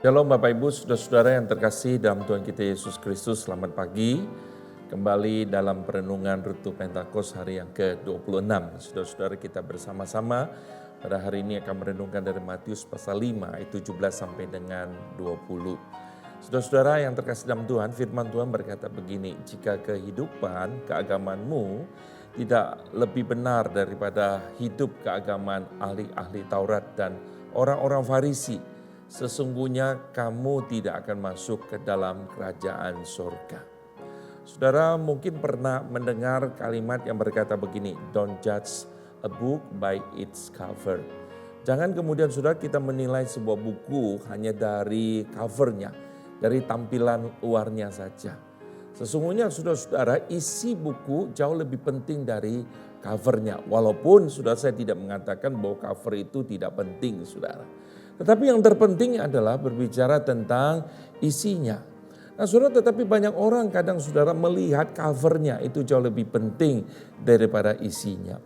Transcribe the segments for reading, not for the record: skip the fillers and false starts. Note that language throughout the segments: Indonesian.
Shalom Bapak Ibu, saudara-saudara yang terkasih dalam Tuhan kita Yesus Kristus, selamat pagi. Kembali dalam perenungan Rutu Pentakosta hari yang ke-26. Saudara-saudara, kita bersama-sama pada hari ini akan merenungkan dari Matius pasal 5 ayat 17 sampai dengan 20. Saudara-saudara yang terkasih dalam Tuhan, firman Tuhan berkata begini, jika kehidupan keagamanmu tidak lebih benar daripada hidup keagamaan ahli-ahli Taurat dan orang-orang Farisi, sesungguhnya kamu tidak akan masuk ke dalam kerajaan surga. Saudara mungkin pernah mendengar kalimat yang berkata begini, don't judge a book by its cover. Jangan kemudian saudara kita menilai sebuah buku hanya dari covernya, dari tampilan luarnya saja. Sesungguhnya saudara-saudara isi buku jauh lebih penting dari covernya. Walaupun saudara saya tidak mengatakan bahwa cover itu tidak penting saudara. Tetapi yang terpenting adalah berbicara tentang isinya. Nah saudara, tetapi banyak orang kadang saudara melihat covernya itu jauh lebih penting daripada isinya.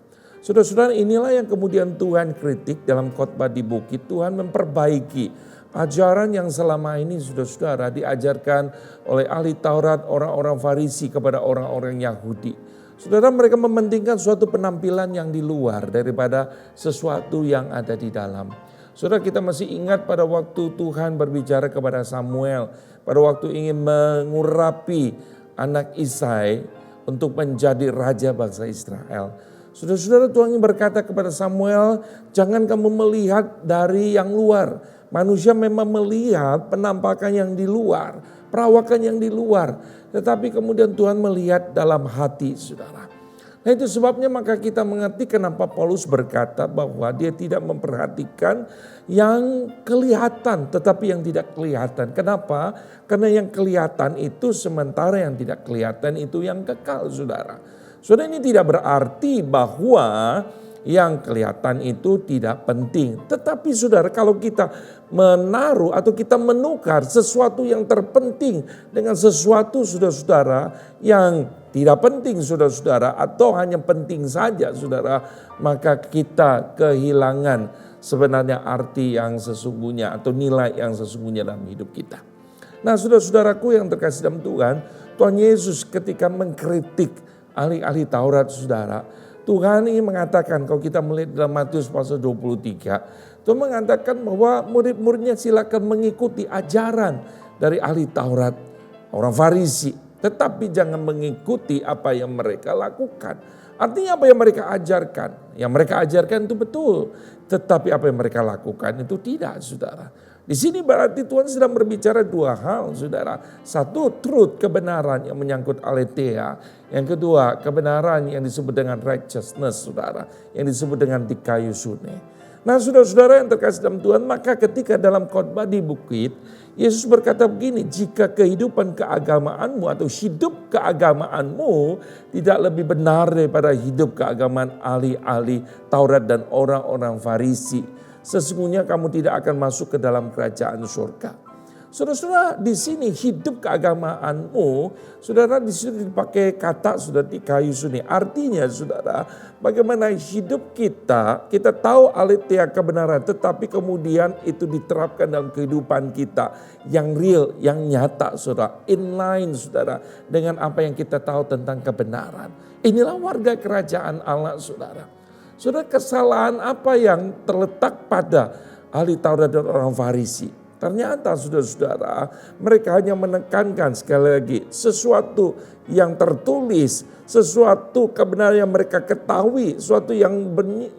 Saudara-saudara, inilah yang kemudian Tuhan kritik dalam khotbah di bukit. Tuhan memperbaiki ajaran yang selama ini saudara-saudara diajarkan oleh ahli Taurat, orang-orang Farisi kepada orang-orang Yahudi. Saudara, mereka mementingkan suatu penampilan yang di luar daripada sesuatu yang ada di dalam. Saudara, kita masih ingat pada waktu Tuhan berbicara kepada Samuel, pada waktu ingin mengurapi anak Isai untuk menjadi raja bangsa Israel. Saudara-saudara, Tuhan ingin berkata kepada Samuel, jangan kamu melihat dari yang luar. Manusia memang melihat penampakan yang di luar, perawakan yang di luar. Tetapi kemudian Tuhan melihat dalam hati saudara. Nah itu sebabnya maka kita mengerti kenapa Paulus berkata bahwa dia tidak memperhatikan yang kelihatan tetapi yang tidak kelihatan. Kenapa? Karena yang kelihatan itu sementara yang tidak kelihatan itu yang kekal saudara. Saudara, ini tidak berarti bahwa yang kelihatan itu tidak penting. Tetapi saudara, kalau kita menaruh atau kita menukar sesuatu yang terpenting dengan sesuatu saudara-saudara yang tidak penting saudara-saudara atau hanya penting saja saudara, maka kita kehilangan sebenarnya arti yang sesungguhnya atau nilai yang sesungguhnya dalam hidup kita. Nah saudara-saudaraku yang terkasih dalam Tuhan, Tuhan Yesus ketika mengkritik ahli-ahli Taurat saudara, Tuhan ini mengatakan kalau kita melihat dalam Matius pasal 23, Tuhan mengatakan bahwa murid-muridnya silakan mengikuti ajaran dari ahli Taurat, orang Farisi. Tetapi jangan mengikuti apa yang mereka lakukan. Artinya apa yang mereka ajarkan. Yang mereka ajarkan itu betul. Tetapi apa yang mereka lakukan itu tidak saudara. Di sini berarti Tuhan sedang berbicara dua hal saudara. Satu, truth, kebenaran yang menyangkut aletheia. Yang kedua, kebenaran yang disebut dengan righteousness saudara. Yang disebut dengan dikaiosune. Nah saudara-saudara yang terkasih dalam Tuhan, maka ketika dalam khotbah di bukit, Yesus berkata begini, jika kehidupan keagamaanmu atau hidup keagamaanmu tidak lebih benar daripada hidup keagamaan ahli-ahli Taurat dan orang-orang Farisi, sesungguhnya kamu tidak akan masuk ke dalam kerajaan surga. Saudara-saudara, di sini hidup keagamaanmu, saudara di sini dipakai kata sudah dikaiosune. Artinya saudara, bagaimana hidup kita tahu aletheia kebenaran, tetapi kemudian itu diterapkan dalam kehidupan kita yang real, yang nyata saudara. Inline saudara dengan apa yang kita tahu tentang kebenaran. Inilah warga kerajaan Allah saudara. Saudara, kesalahan apa yang terletak pada ahli Taurat dan orang Farisi? Ternyata saudara-saudara, mereka hanya menekankan sekali lagi sesuatu yang tertulis, sesuatu kebenaran yang mereka ketahui, sesuatu yang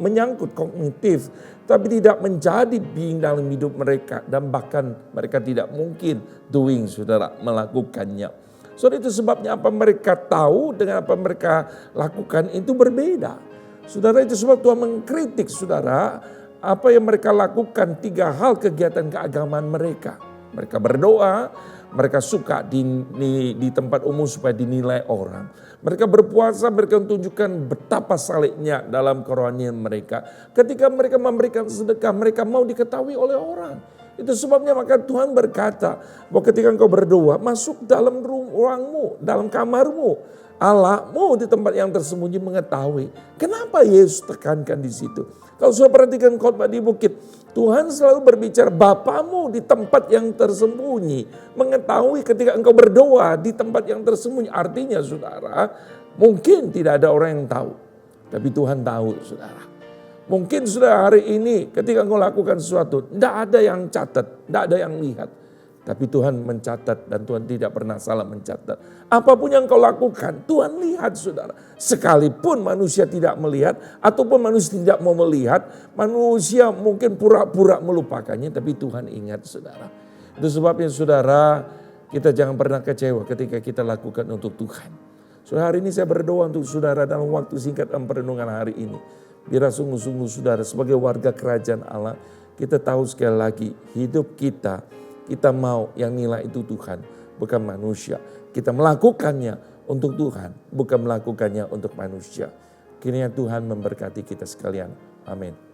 menyangkut kognitif, tapi tidak menjadi being dalam hidup mereka dan bahkan mereka tidak mungkin doing saudara, melakukannya. Saudara, itu sebabnya apa mereka tahu dengan apa mereka lakukan itu berbeda. Saudara, itu sebab Tuhan mengkritik saudara, apa yang mereka lakukan, tiga hal kegiatan keagamaan mereka. Mereka berdoa, mereka suka di tempat umum supaya dinilai orang. Mereka berpuasa, mereka tunjukkan betapa saliknya dalam kerohanian mereka. Ketika mereka memberikan sedekah, mereka mau diketahui oleh orang. Itu sebabnya maka Tuhan berkata bahwa ketika engkau berdoa, masuk dalam ruangmu, dalam kamarmu. Allahmu di tempat yang tersembunyi mengetahui. Kenapa Yesus tekankan di situ? Kalau sudah perhatikan khotbah di bukit, Tuhan selalu berbicara Bapamu di tempat yang tersembunyi. Mengetahui ketika engkau berdoa di tempat yang tersembunyi. Artinya saudara, mungkin tidak ada orang yang tahu. Tapi Tuhan tahu saudara. Mungkin sudah hari ini ketika engkau lakukan sesuatu, tidak ada yang catat, tidak ada yang lihat. Tapi Tuhan mencatat dan Tuhan tidak pernah salah mencatat. Apapun yang kau lakukan, Tuhan lihat saudara. Sekalipun manusia tidak melihat ataupun manusia tidak mau melihat, manusia mungkin pura-pura melupakannya, tapi Tuhan ingat saudara. Itu sebabnya saudara, kita jangan pernah kecewa ketika kita lakukan untuk Tuhan. Saudara, hari ini saya berdoa untuk saudara dalam waktu singkat dalam perenungan hari ini. Biar sungguh-sungguh saudara sebagai warga kerajaan Allah, kita tahu sekali lagi hidup kita mau yang nilai itu Tuhan, bukan manusia. Kita melakukannya untuk Tuhan, bukan melakukannya untuk manusia. Kiranya Tuhan memberkati kita sekalian. Amin.